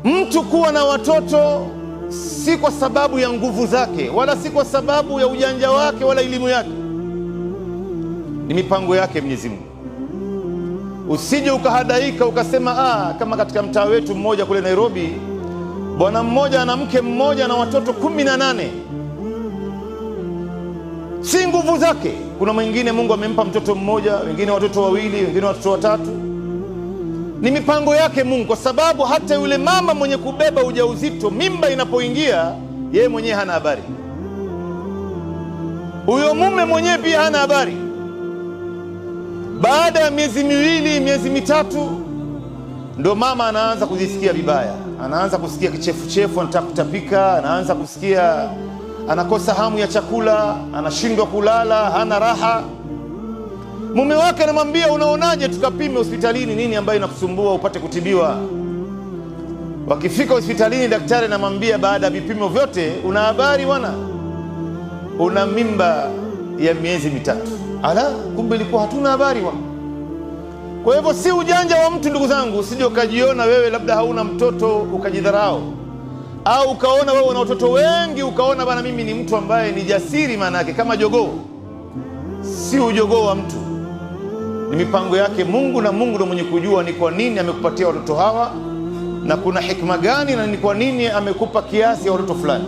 Mtu kuwa na watoto si kwa sababu ya nguvu zake, wala si kwa sababu ya ujanja wake wala elimu yake, ni mipango yake Mwenyezi Mungu. Usije ukahadaika ukasema kama katika mtaa wetu mmoja kule Nairobi, bwana mmoja ana mke mmoja na watoto 18. Si nguvu zake. Kuna mwingine Mungu amempa mtoto mmoja, wengine watoto wawili, wengine watoto watatu. Ni mipango yake Mungu, kwa sababu hata yule mama mwenye kubeba ujauzito, mimba inapoingia, yeye mwenyewe hana habari. Huyo mume mwenyewe pia hana habari. Baada ya miezi miwili, miezi mitatu, ndo mama anaanza kujisikia vibaya, anaanza kusikia kichefuchefu, anataka kutapika, anaanza kusikia anakosa hamu ya chakula, anashindwa kulala, hana raha. Mume wake anamwambia, unaonaje tukapime hospitalini nini ambayo inakusumbua upate kutibiwa. Wakifika hospitalini, daktari anamwambia, baada ya vipimo vyote, una habari bwana, una mimba ya miezi mitatu. Ala, kumbe ilikuwa hatuna habari bwana. Kwa hivyo si ujanja wa mtu, ndugu zangu, usije ukajiona wewe labda hauna mtoto ukajidharau, au ukaona wewe una watoto wengi ukaona bwana mimi ni mtu ambaye ni jasiri, maana yake kama jogoo. Si ujogoo wa mtu, ni mipango yake Mungu, na Mungu ndiye mwenye kujua ni kwa nini amekupatia watoto hawa na kuna hikma gani, na ni kwa nini amekupa kiasi ya watoto fulani.